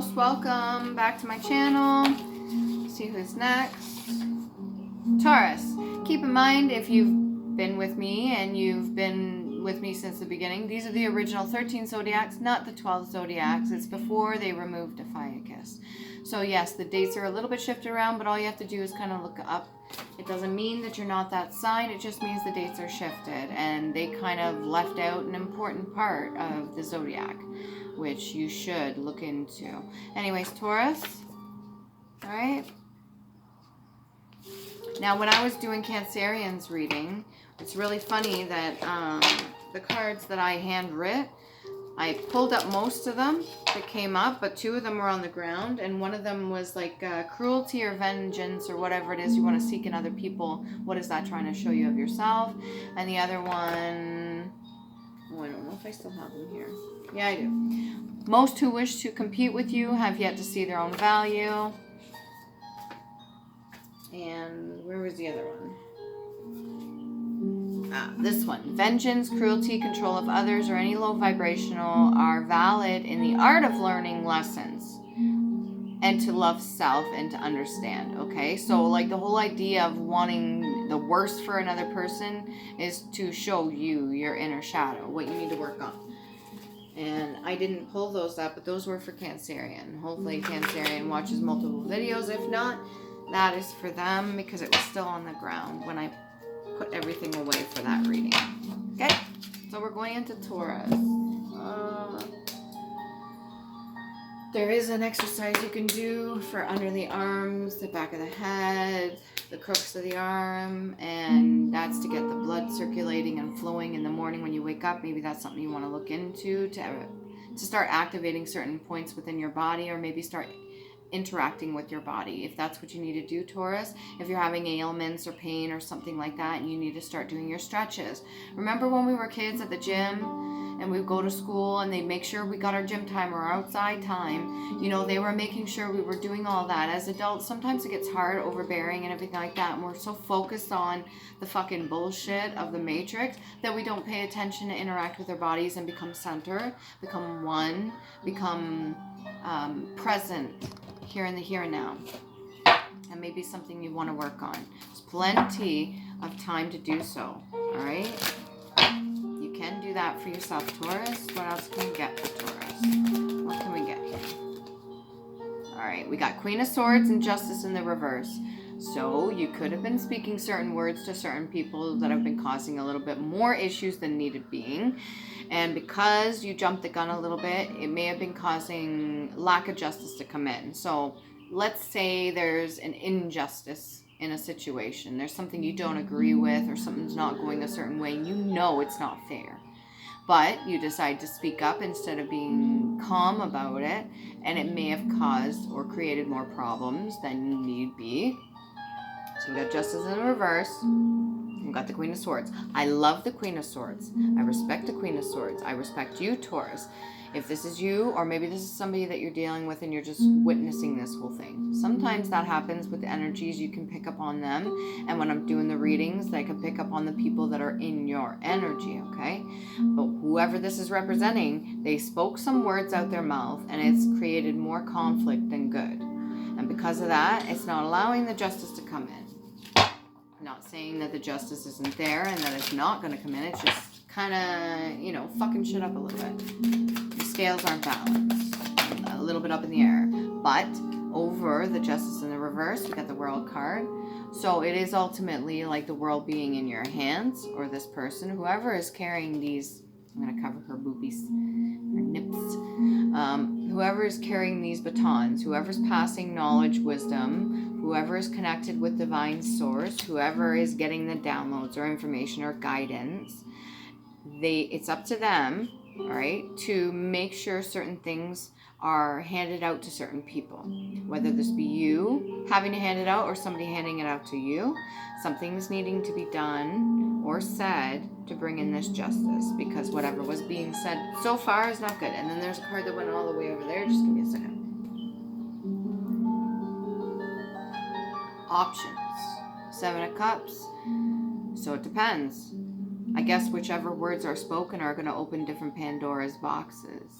most welcome back to my channel. Let's see who's next. Taurus. Keep in mind, if you've been with me and you've been with me since the beginning, these are the original 13 zodiacs, not the 12 zodiacs. It's before they removed Ophiuchus. So yes, the dates are a little bit shifted around, but all you have to do is kind of look up. It doesn't mean that you're not that sign, it just means the dates are shifted and they kind of left out an important part of the zodiac, which you should look into. Anyways, Taurus, all right? Now, when I was doing Cancerian's reading, it's really funny that the cards that I handwrit, I pulled up most of them that came up, but 2 of them were on the ground, and one of them was like cruelty or vengeance or whatever it is you want to seek in other people. What is that trying to show you of yourself? And the other one, oh, I don't know if I still have them here. Yeah, I do. Most who wish to compete with you have yet to see their own value. And where was the other one? This one. Vengeance, cruelty, control of others, or any low vibrational are valid in the art of learning lessons and to love self and to understand. Okay, so like the whole idea of wanting the worst for another person is to show you your inner shadow, what you need to work on. And I didn't pull those up, but those were for Cancerian. Hopefully Cancerian watches multiple videos. If not, that is for them because it was still on the ground when I put everything away for that reading. Okay, so we're going into Taurus. There is an exercise you can do for under the arms, the back of the head, the crooks of the arm, and that's to get the blood circulating and flowing in the morning when you wake up. Maybe that's something you want to look into to start activating certain points within your body, or maybe start interacting with your body, if that's what you need to do, Taurus. If you're having ailments or pain or something like that, and you need to start doing your stretches. Remember when we were kids at the gym and we'd go to school and they'd make sure we got our gym time or our outside time? You know, they were making sure we were doing all that. As adults, sometimes it gets hard, overbearing and everything like that, and we're so focused on the fucking bullshit of the matrix that we don't pay attention to interact with our bodies and become center, become one, become present here in the here and now. And maybe something you want to work on. There's plenty of time to do so. All right? You can do that for yourself, Taurus. What else can we get for Taurus? What can we get here? All right, we got Queen of Swords and Justice in the reverse. So you could have been speaking certain words to certain people that have been causing a little bit more issues than needed being. And because you jumped the gun a little bit, it may have been causing lack of justice to come in. So let's say there's an injustice in a situation. There's something you don't agree with, or something's not going a certain way. You know it's not fair. But you decide to speak up instead of being calm about it. And it may have caused or created more problems than need be. So we got Justice in the reverse. We've got the Queen of Swords. I love the Queen of Swords. I respect the Queen of Swords. I respect you, Taurus. If this is you, or maybe this is somebody that you're dealing with and you're just witnessing this whole thing. Sometimes that happens with the energies. You can pick up on them. And when I'm doing the readings, I can pick up on the people that are in your energy, okay? But whoever this is representing, they spoke some words out their mouth and it's created more conflict than good. And because of that, it's not allowing the justice to come in. Not saying that the justice isn't there and that it's not going to come in. It's just kind of, you know, fucking shit up a little bit. The scales aren't balanced. A little bit up in the air. But over the Justice in the reverse, we got the World card. So it is ultimately like the world being in your hands, or this person, whoever is carrying these. I'm going to cover her boobies, her nips. Whoever is carrying these batons, whoever's passing knowledge, wisdom, whoever is connected with divine source, whoever is getting the downloads or information or guidance, it's up to them, all right, to make sure certain things are handed out to certain people. Whether this be you having to hand it out or somebody handing it out to you, something's needing to be done or said to bring in this justice, because whatever was being said so far is not good. And then there's a card that went all the way over there. Just give me a second. Options. 7 of Cups. So it depends. I guess whichever words are spoken are going to open different Pandora's boxes.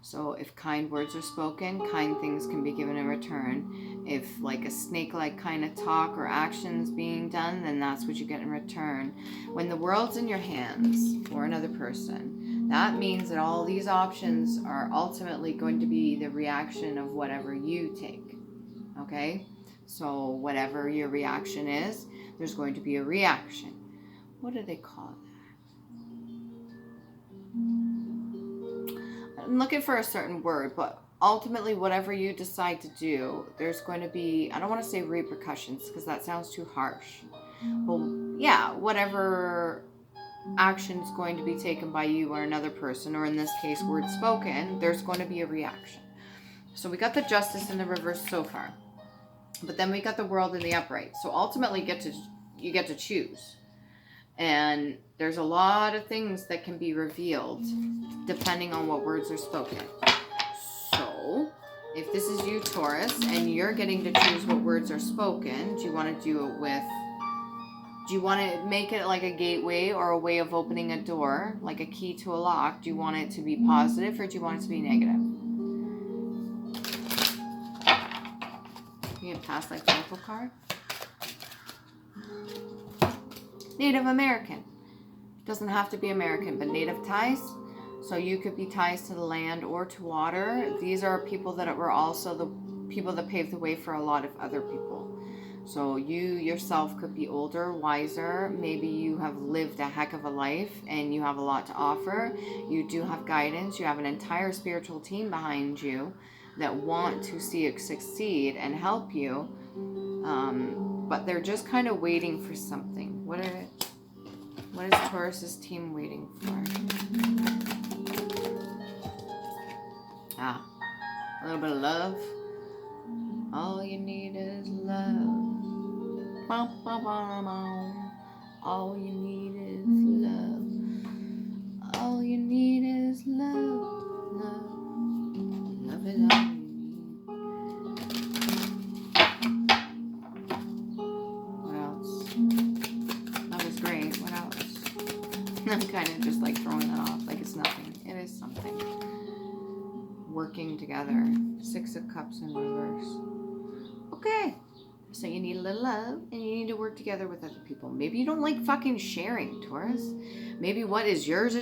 So if kind words are spoken, kind things can be given in return. If like a snake-like kind of talk or actions being done, then that's what you get in return. When the world's in your hands for another person, that means that all these options are ultimately going to be the reaction of whatever you take. Okay? So whatever your reaction is, there's going to be a reaction. What do they call that? I'm looking for a certain word, but ultimately whatever you decide to do, there's going to be, I don't want to say repercussions because that sounds too harsh. Well, yeah, whatever action is going to be taken by you or another person, or in this case, words spoken, there's going to be a reaction. So we got the Justice in the reverse so far, but then we got the World in the upright. So ultimately you get to choose. And there's a lot of things that can be revealed depending on what words are spoken. So, if this is you, Taurus, and you're getting to choose what words are spoken, do you want to do it with, do you want to make it like a gateway or a way of opening a door, like a key to a lock? Do you want it to be positive or do you want it to be negative? You can pass like the Oracle card. Native American. Doesn't have to be American, but native ties. So you could be ties to the land or to water. These are people that were also the people that paved the way for a lot of other people. So you yourself could be older, wiser. Maybe you have lived a heck of a life and you have a lot to offer. You do have guidance. You have an entire spiritual team behind you that want to see you succeed and help you. But they're just kind of waiting for something. What is Taurus's team waiting for? A little bit of love. All you need is love. All you need is love. All you need is love. Love. Love is all you need. I'm kind of just like throwing that off like it's nothing. It is something. Working together. 6 of Cups in reverse. Okay. So you need a little love and you need to work together with other people. Maybe you don't like fucking sharing, Taurus. Maybe what is yours,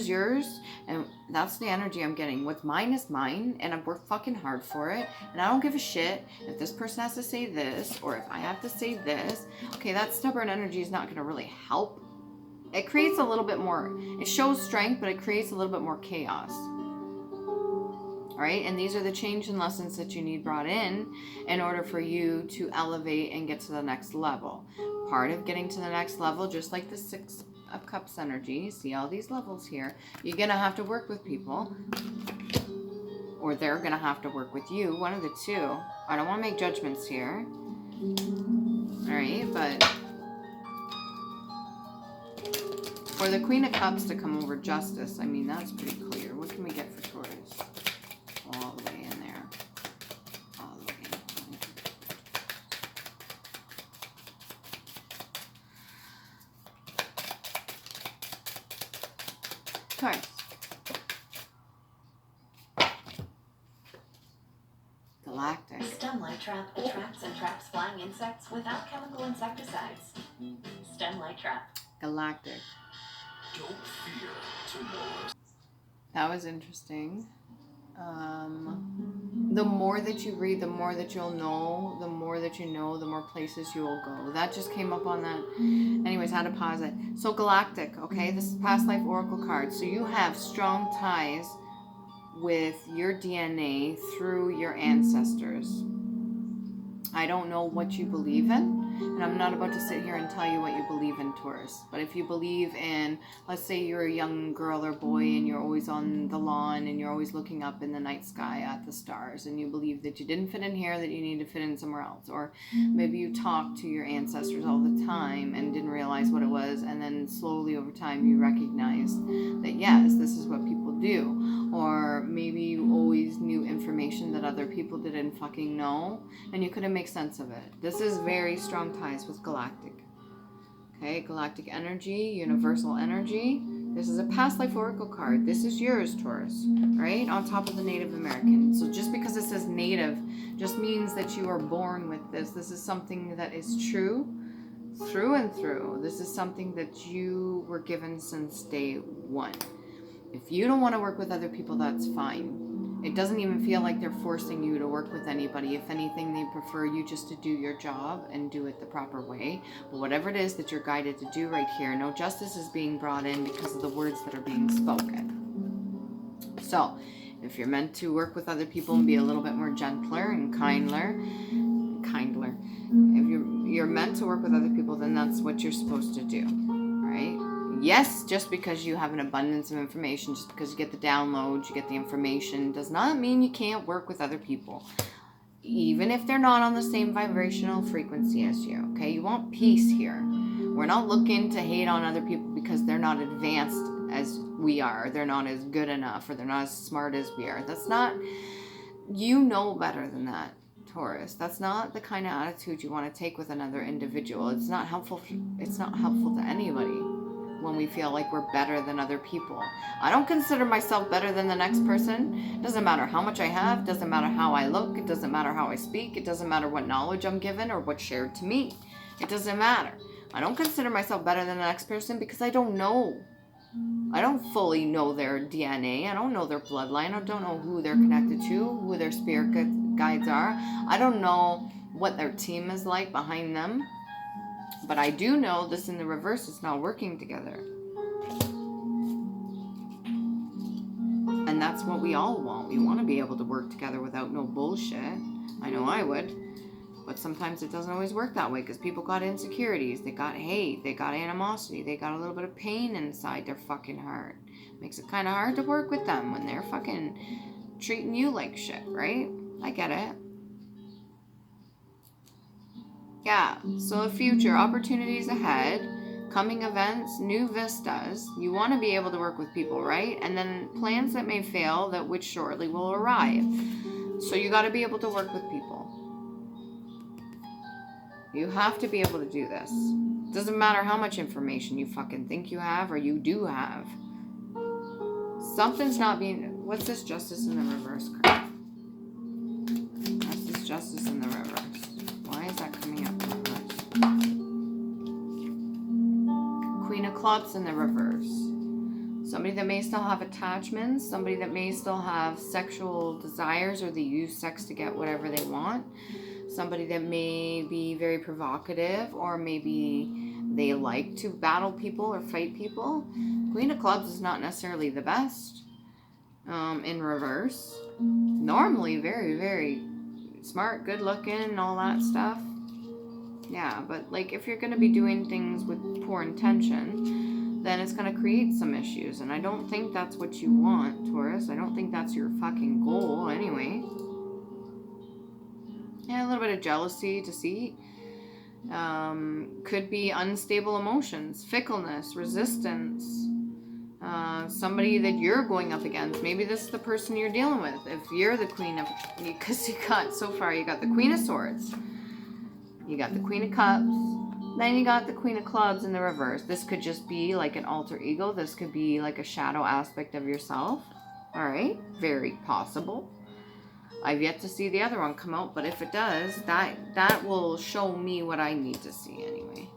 and that's the energy I'm getting. What's mine is mine, and I've worked fucking hard for it, and I don't give a shit if this person has to say this or if I have to say this. Okay, that stubborn energy is not going to really help. It creates a little bit more, it shows strength, but it creates a little bit more chaos. All right, and these are the change and lessons that you need brought in order for you to elevate and get to the next level. Part of getting to the next level, just like the 6 of Cups energy, see all these levels here, you're going to have to work with people, or they're going to have to work with you, one of the two. I don't want to make judgments here. All right, but for the Queen of Cups to come over Justice, I mean, that's pretty clear. What can we get for Taurus? All the way in there. All the way in. Taurus. Galactic. The stem light trap attracts and traps flying insects without chemical insecticides. Stem light trap. Galactic. Don't fear tomorrow. That was interesting. The more that you read, the more that you'll know. The more that you know, the more places you will go. That just came up on that. Anyways, how to pause it. So Galactic, okay? This is past life oracle card. So you have strong ties with your DNA through your ancestors. I don't know what you believe in, and I'm not about to sit here and tell you what you believe in, Taurus. But if you believe in, let's say you're a young girl or boy and you're always on the lawn and you're always looking up in the night sky at the stars, and you believe that you didn't fit in here, that you need to fit in somewhere else. Or maybe you talk to your ancestors all the time and didn't realize what it was, and then slowly over time you recognize that yes, this is what people do. Or maybe you always knew information that other people didn't fucking know, and you couldn't make sense of it. This is very strong ties with Galactic. Okay, Galactic energy, universal energy. This is a past life oracle card. This is yours, Taurus, right? On top of the Native American. So just because it says Native just means that you are born with this. This is something that is true through and through. This is something that you were given since day one. If you don't want to work with other people, that's fine. It doesn't even feel like they're forcing you to work with anybody. If anything, they prefer you just to do your job and do it the proper way. But whatever it is that you're guided to do right here, no justice is being brought in because of the words that are being spoken. So, if you're meant to work with other people and be a little bit more gentler and kindler, if you're meant to work with other people, then that's what you're supposed to do, right? Yes, just because you have an abundance of information, just because you get the downloads, you get the information, does not mean you can't work with other people. Even if they're not on the same vibrational frequency as you, okay? You want peace here. We're not looking to hate on other people because they're not advanced as we are, they're not as good enough, or they're not as smart as we are. That's not, you know better than that, Taurus. That's not the kind of attitude you want to take with another individual. It's not helpful to anybody when we feel like we're better than other people. I don't consider myself better than the next person. It doesn't matter how much I have, doesn't matter how I look, it doesn't matter how I speak, it doesn't matter what knowledge I'm given or what's shared to me. It doesn't matter. I don't consider myself better than the next person because I don't know. I don't fully know their DNA. I don't know their bloodline. I don't know who they're connected to, who their spirit guides are. I don't know what their team is like behind them. But I do know this in the reverse is not working together. And that's what we all want. We want to be able to work together without no bullshit. I know I would. But sometimes it doesn't always work that way because people got insecurities. They got hate. They got animosity. They got a little bit of pain inside their fucking heart. Makes it kind of hard to work with them when they're fucking treating you like shit, right? I get it. Yeah, so the future, opportunities ahead, coming events, new vistas. You want to be able to work with people, right? And then plans that may fail, that which shortly will arrive. So you got to be able to work with people. You have to be able to do this. Doesn't matter how much information you fucking think you have or you do have. Something's not being... What's this justice in the reverse card? What's this justice in the reverse? Why is that coming up in reverse? Queen of Clubs in the reverse. Somebody that may still have attachments. Somebody that may still have sexual desires or they use sex to get whatever they want. Somebody that may be very provocative or maybe they like to battle people or fight people. Queen of Clubs is not necessarily the best in reverse. Normally very, very smart, good looking, and all that stuff. Yeah, but like if you're going to be doing things with poor intention, then it's going to create some issues. And I don't think that's what you want, Taurus. I don't think that's your fucking goal anyway. Yeah, a little bit of jealousy, deceit. Could be unstable emotions, fickleness, resistance. Somebody that you're going up against. Maybe this is the person you're dealing with. If you're the queen of... Because you got, so far, you got the Queen of Swords. You got the Queen of Cups. Then you got the Queen of Clubs in the reverse. This could just be like an alter ego. This could be like a shadow aspect of yourself. Alright? Very possible. I've yet to see the other one come out, but if it does, that will show me what I need to see anyway.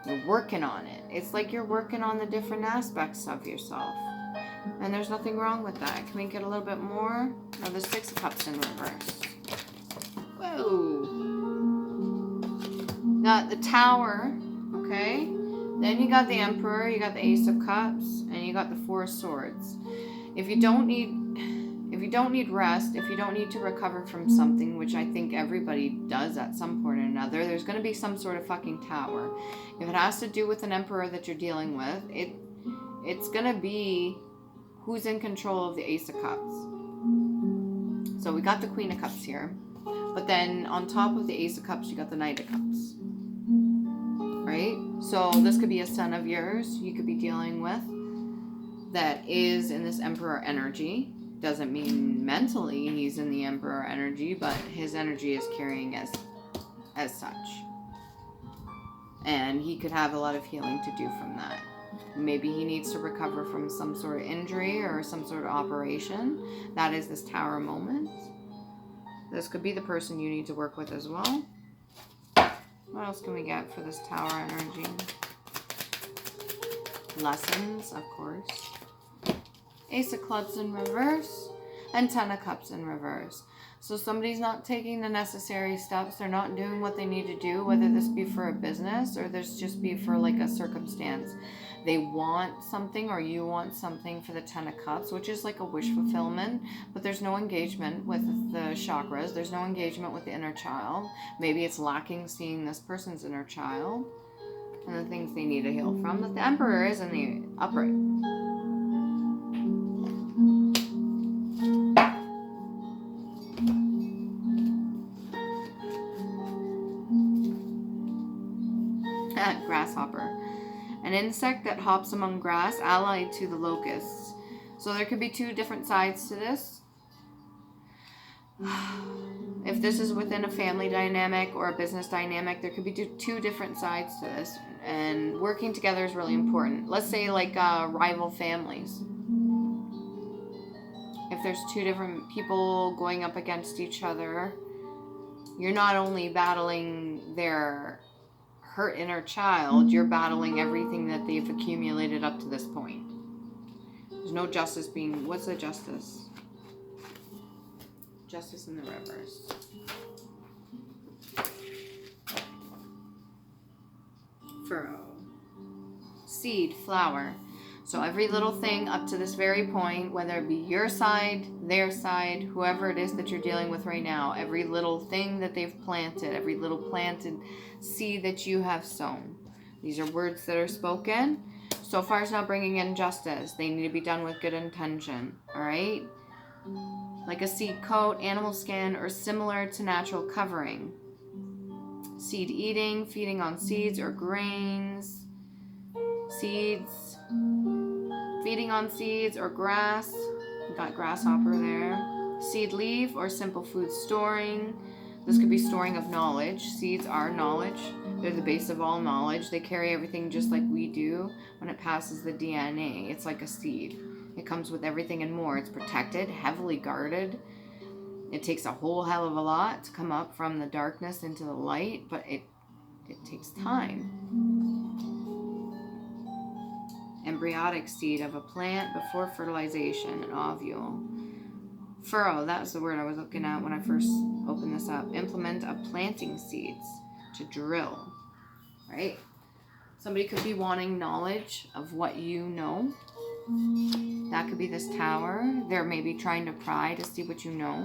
You're working on it. It's like you're working on the different aspects of yourself. And there's nothing wrong with that. Can we get a little bit more? Oh, the Six of Cups in reverse. Whoa. Got the Tower, okay? Then you got the Emperor, you got the Ace of Cups, and you got the Four of Swords. If you don't need rest, if you don't need to recover from something, which I think everybody does at some point or another, there's going to be some sort of fucking tower. If it has to do with an emperor that you're dealing with, it's going to be who's in control of the Ace of Cups. So we got the Queen of Cups here. But then on top of the Ace of Cups, you got the Knight of Cups. Right? So this could be a son of yours you could be dealing with that is in this Emperor energy. Doesn't mean mentally he's in the Emperor energy, but his energy is carrying as such. And he could have a lot of healing to do from that. Maybe he needs to recover from some sort of injury or some sort of operation. That is this Tower moment. This could be the person you need to work with as well. What else can we get for this Tower energy? Lessons, of course. Ace of Clubs in reverse. And Ten of Cups in reverse. So somebody's not taking the necessary steps. They're not doing what they need to do, whether this be for a business or this just be for like a circumstance. They want something or you want something for the Ten of Cups, which is like a wish fulfillment, but there's no engagement with the chakras. There's no engagement with the inner child. Maybe it's lacking seeing this person's inner child and the things they need to heal from. But the Emperor is in the upright. Grasshopper. An insect that hops among grass, allied to the locusts. So there could be two different sides to this. If this is within a family dynamic or a business dynamic, there could be two different sides to this. And working together is really important. Let's say like rival families. If there's two different people going up against each other, you're not only battling their hurt inner child, you're battling everything that they've accumulated up to this point. There's no justice being... What's the justice? Justice in the reverse. Furrow. Seed, flower. So every little thing up to this very point, whether it be your side, their side, whoever it is that you're dealing with right now, every little thing that they've planted, every little planted seed that you have sown. These are words that are spoken. So far it's not bringing in justice. They need to be done with good intention. All right? Like a seed coat, animal skin, or similar to natural covering. Seed eating, feeding on seeds or grains. Seeds. Feeding on seeds or grass. We got grasshopper there. Seed leaf or simple food storing. This could be storing of knowledge. Seeds are knowledge. They're the base of all knowledge. They carry everything just like we do when it passes the DNA. It's like a seed. It comes with everything and more. It's protected, heavily guarded. It takes a whole hell of a lot to come up from the darkness into the light, but it takes time. Embryonic seed of a plant before fertilization, an ovule. Furrow, that was the word I was looking at when I first opened this up. Implement of planting seeds, to drill, right? Somebody could be wanting knowledge of what you know. That could be this Tower. They're maybe trying to pry to see what you know.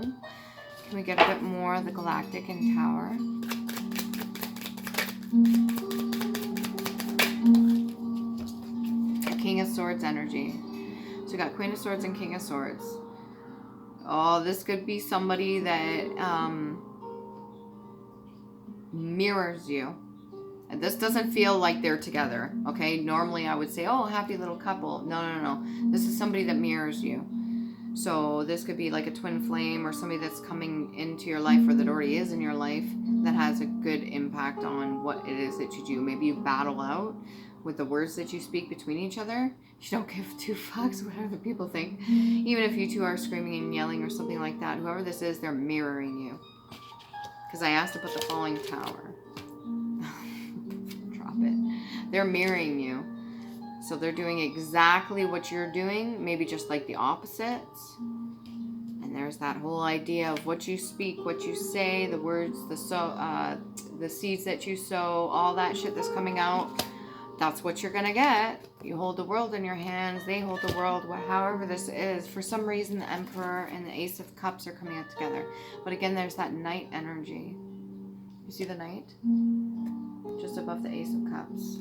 Can we get a bit more of the Galactic and Tower? King of Swords energy. So we got Queen of Swords and King of Swords. Oh, this could be somebody that mirrors you. And this doesn't feel like they're together, okay? Normally I would say, oh, happy little couple. No. This is somebody that mirrors you. So this could be like a twin flame or somebody that's coming into your life or that already is in your life that has a good impact on what it is that you do. Maybe you battle out with the words that you speak between each other. You don't give two fucks what other people think. Even if you two are screaming and yelling or something like that, whoever this is, they're mirroring you. Because I asked to put the falling tower. Drop it. They're mirroring you. So they're doing exactly what you're doing, maybe just like the opposites. And there's that whole idea of what you speak, what you say, the words, the seeds that you sow, all that shit that's coming out. That's what you're going to get. You hold the world in your hands. They hold the world. However this is. For some reason, the Emperor and the Ace of Cups are coming out together. But again, there's that Knight energy. You see the Knight? Just above the Ace of Cups.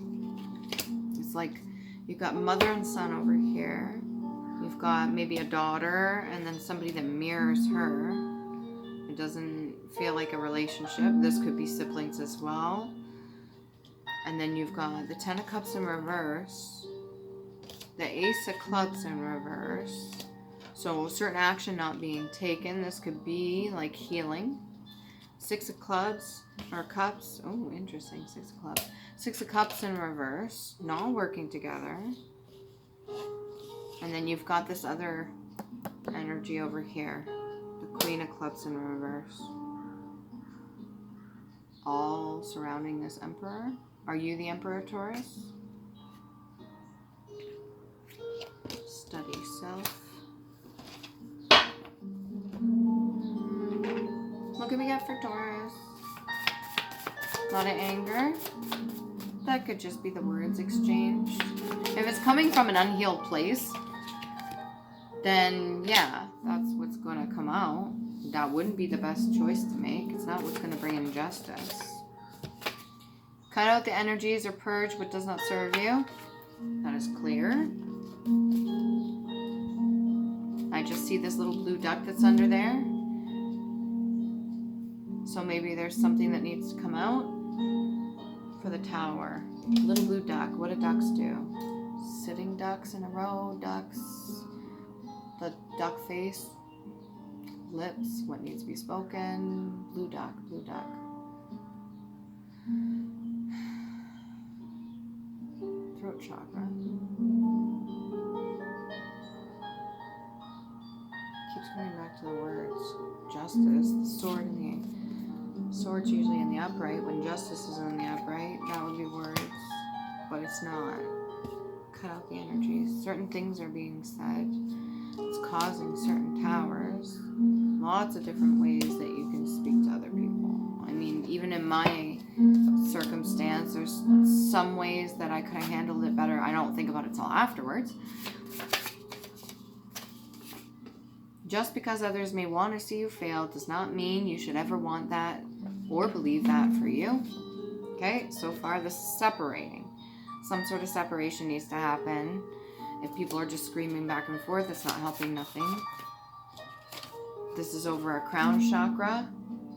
It's like you've got mother and son over here. You've got maybe a daughter and then somebody that mirrors her. It doesn't feel like a relationship. This could be siblings as well. And then you've got the Ten of Cups in reverse, the Ace of Clubs in reverse. So certain action not being taken. This could be like healing. Six of Clubs or Cups. Oh, interesting. Six of Clubs. Six of Cups in reverse. Not working together. And then you've got this other energy over here. The Queen of Clubs in reverse. All surrounding this Emperor. Are you the Emperor, Taurus? Study self. What can we get for Taurus? A lot of anger. That could just be the words exchanged. If it's coming from an unhealed place, then yeah, that's what's going to come out. That wouldn't be the best choice to make. It's not what's going to bring in justice. Cut out the energies or purge what does not serve you. That is clear. I just see this little blue duck that's under there. So maybe there's something that needs to come out. For the Tower. Little blue duck. What do ducks do? Sitting ducks in a row. Ducks. The duck face. Lips. What needs to be spoken. Blue duck. Blue duck. Throat chakra. Keeps coming back to the words. Justice. The sword in the sword's usually in the upright. When justice is in the upright, that would be words, but it's not. Cut out the energies. Certain things are being said. It's causing certain towers. Lots of different ways that you can speak to other people. I mean, even in my circumstance, there's some ways that I could have handled it better. I don't think about it till afterwards. Just because others may want to see you fail does not mean you should ever want that or believe that for you. Okay, so far this is separating. Some sort of separation needs to happen. If people are just screaming back and forth, it's not helping nothing. This is over a crown chakra.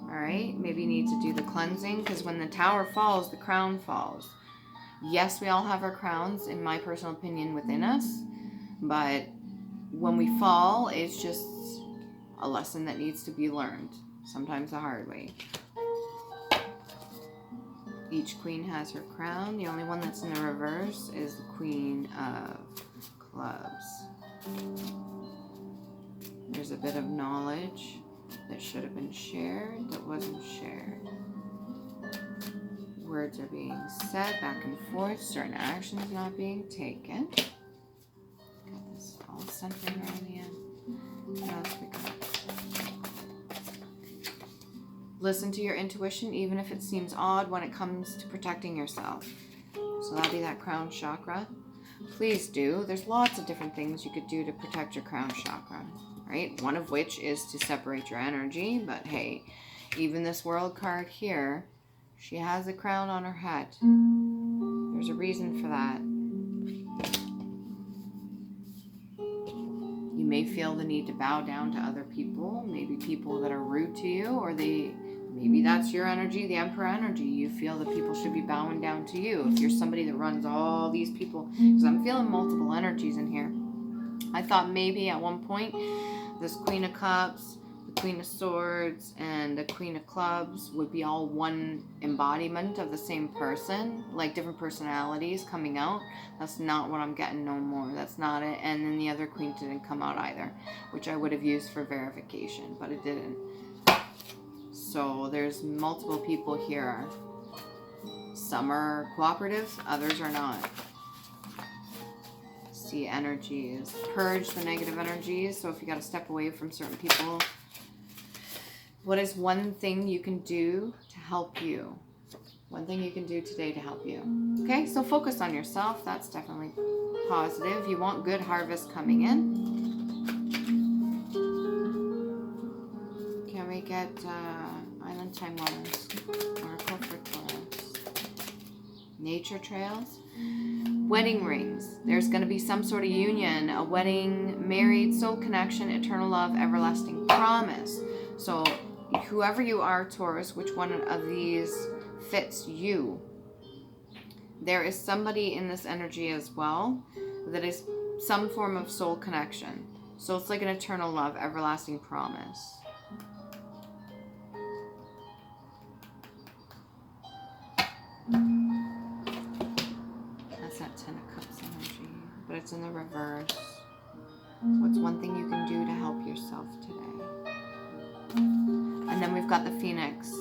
Alright, maybe you need to do the cleansing, because when the tower falls, the crown falls. Yes, we all have our crowns, in my personal opinion, within us. But when we fall, it's just a lesson that needs to be learned. Sometimes the hard way. Each queen has her crown. The only one that's in the reverse is the Queen of Clubs. There's a bit of knowledge that should have been shared that wasn't shared. Words are being said back and forth. Certain actions not being taken. Got this all centering around the end. What else we got? Listen to your intuition, even if it seems odd when it comes to protecting yourself. So that'll be that crown chakra. Please do. There's lots of different things you could do to protect your crown chakra, right? One of which is to separate your energy. But hey, even this world card here, she has a crown on her head. There's a reason for that. You may feel the need to bow down to other people, maybe people that are rude to you, or maybe that's your energy, the Emperor energy. You feel that people should be bowing down to you. If you're somebody that runs all these people, because I'm feeling multiple energies in here. I thought maybe at one point this Queen of Cups, the Queen of Swords, and the Queen of Clubs would be all one embodiment of the same person, like different personalities coming out. That's not what I'm getting no more. That's not it. And then the other queen didn't come out either, which I would have used for verification, but it didn't. So there's multiple people here. Some are cooperative, others are not. See energies. Purge the negative energies. So if you got to step away from certain people, what is one thing you can do to help you? One thing you can do today to help you. Okay, so focus on yourself. That's definitely positive. You want good harvest coming in. Can we get Island Time Wellness? Oracle for Taurus. Nature trails. Wedding rings. There's going to be some sort of union, a wedding, married, soul connection, eternal love, everlasting promise. So whoever you are, Taurus, which one of these fits you? There is somebody in this energy as well that is some form of soul connection. So it's like an eternal love, everlasting promise. That's that 10 of Cups energy. But it's in the reverse. What's one thing you can do to help yourself today? And then we've got the Phoenix.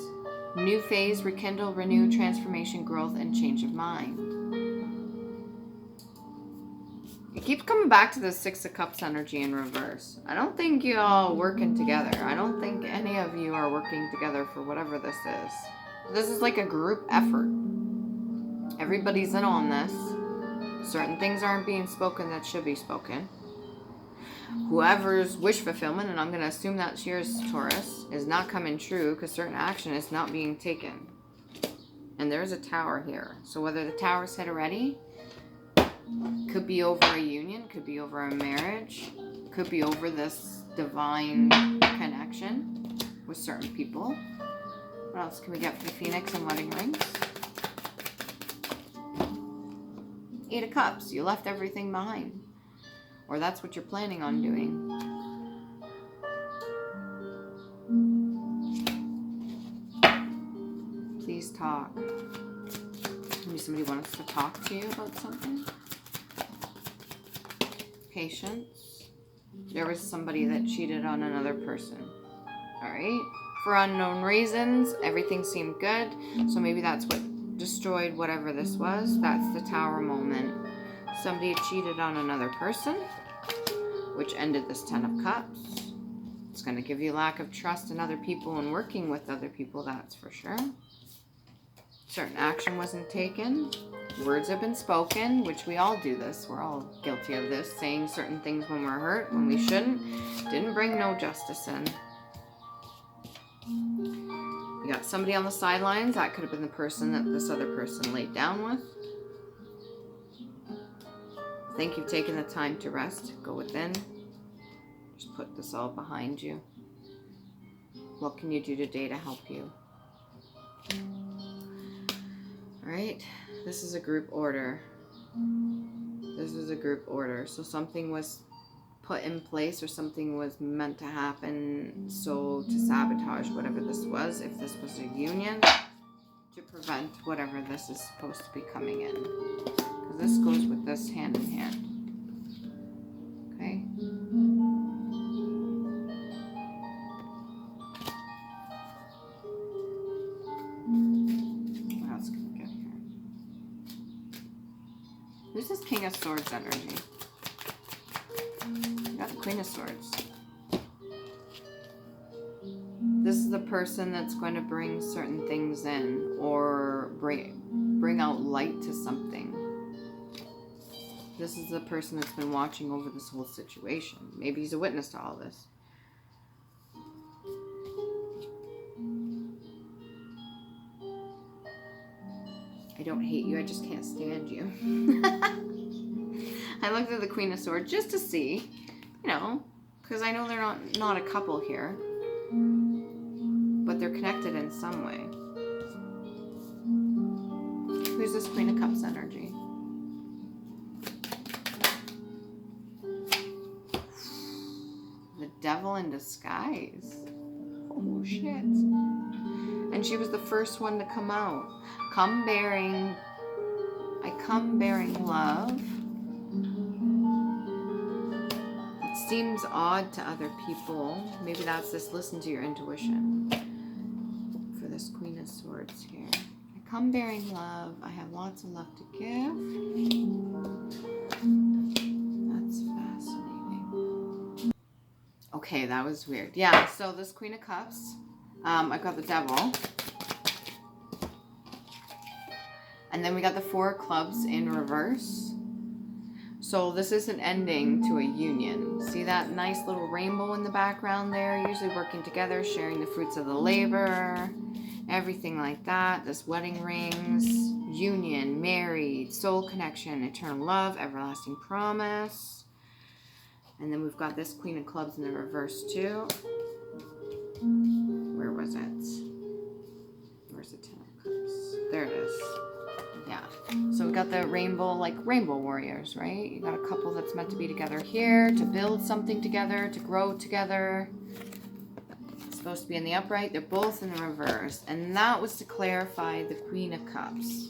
New phase, rekindle, renew, transformation, growth, and change of mind. It keeps coming back to the Six of Cups energy in reverse. I don't think you all working together. I don't think any of you are working together for whatever this is. This is like a group effort. Everybody's in on this. Certain things aren't being spoken that should be spoken. Whoever's wish fulfillment, and I'm going to assume that's yours, Taurus, is not coming true because certain action is not being taken. And there's a Tower here. So whether the Tower's hit already, could be over a union, could be over a marriage, could be over this divine connection with certain people. What else can we get for the Phoenix and wedding rings? 8 of Cups. You left everything behind. Or that's what you're planning on doing. Please talk. Maybe somebody wants to talk to you about something. Patience. There was somebody that cheated on another person. Alright? For unknown reasons, everything seemed good. So maybe that's what destroyed whatever this was. That's the Tower moment. Somebody cheated on another person, which ended this 10 of Cups. It's going to give you lack of trust in other people and working with other people, that's for sure. Certain action wasn't taken. Words have been spoken, which we all do this. We're all guilty of this. Saying certain things when we're hurt, when we shouldn't. Didn't bring no justice in. You got somebody on the sidelines. That could have been the person that this other person laid down with. I think you've taken the time to rest. Go within. Just put this all behind you. What can you do today to help you? Alright, this is a group order. This is a group order. So something was put in place or something was meant to happen so to sabotage whatever this was, if this was a union, to prevent whatever this is supposed to be coming in. Because this goes with this hand in hand. Okay? What else can we get here? Who's this King of Swords energy? We got the Queen of Swords. This is the person that's going to bring certain things in or bring out light to something. This is the person that's been watching over this whole situation. Maybe he's a witness to all this. I don't hate you, I just can't stand you. I looked at the Queen of Swords just to see, you know, because I know they're not a couple here. But they're connected in some way. Who's this Queen of Cups energy? The Devil in disguise. Oh shit. And she was the first one to come out. I come bearing love. It seems odd to other people. Maybe that's this, listen to your intuition. For this Queen of Swords here. I come bearing love. I have lots of love to give. That's fascinating. Okay, that was weird. Yeah, so this Queen of Cups. I've got the Devil. And then we got the Four of Clubs in reverse. So this is an ending to a union. See that nice little rainbow in the background there? Usually working together, sharing the fruits of the labor, everything like that. This wedding rings, union, married, soul connection, eternal love, everlasting promise. And then we've got this Queen of Clubs in the reverse too. Where was it? Where's the 10 of Cups? There it is. Yeah. So we got the rainbow, like rainbow warriors, right? You got a couple that's meant to be together here, to build something together, to grow together. It's supposed to be in the upright. They're both in the reverse. And that was to clarify the Queen of Cups.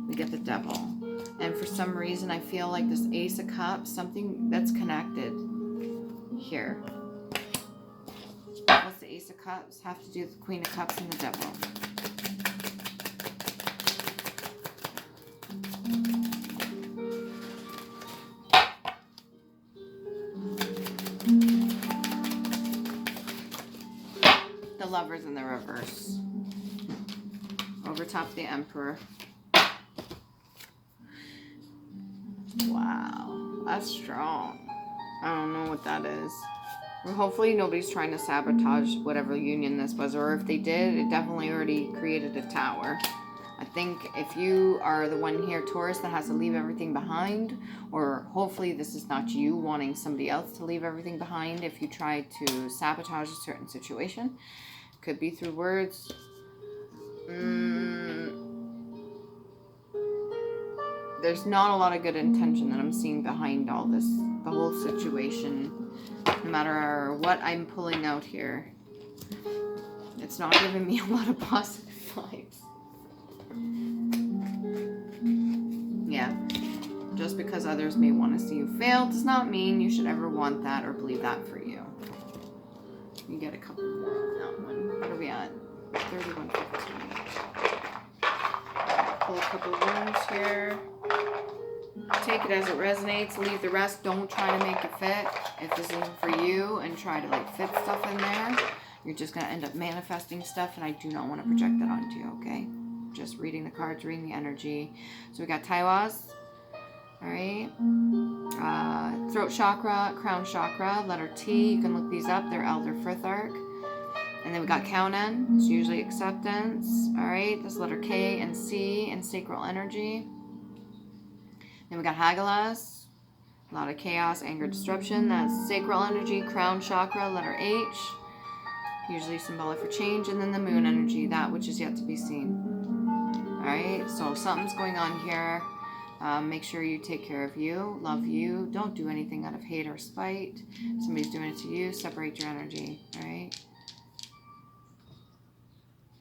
We get the Devil. And for some reason, I feel like this Ace of Cups, something that's connected here. What's the Ace of Cups? Have to do with the Queen of Cups and the Devil. The Lovers in the reverse. Over top the Emperor. Wow, that's strong. I don't know what that is. Well, hopefully nobody's trying to sabotage whatever union this was, or if they did, it definitely already created a tower. I think if you are the one here, Taurus, that has to leave everything behind, or hopefully this is not you wanting somebody else to leave everything behind if you try to sabotage a certain situation. Could be through words. There's not a lot of good intention that I'm seeing behind all this, the whole situation. No matter what I'm pulling out here, it's not giving me a lot of positive vibes. Yeah, just because others may want to see you fail does not mean you should ever want that or believe that for you. You get a couple more on that one. What are we at? 31:15. Pull a couple of ones here. Take it as it resonates. Leave the rest. Don't try to make it fit. If this isn't for you and try to like fit stuff in there, you're just going to end up manifesting stuff, and I do not want to project that onto you, okay? Just reading the cards, reading the energy. So we got TAURUS. Alright. Throat chakra, crown chakra, letter T. You can look these up. They're Elder Firth Arc. And then we got Kaunan. It's usually acceptance. Alright. This letter K and C and sacral energy. Then we got Hagelas. A lot of chaos, anger, disruption. That's sacral energy, crown chakra, letter H. Usually symbolic for change. And then the moon energy, that which is yet to be seen. Alright. So something's going on here. Make sure you take care of you, love you. Don't do anything out of hate or spite. If somebody's doing it to you, separate your energy. Alright.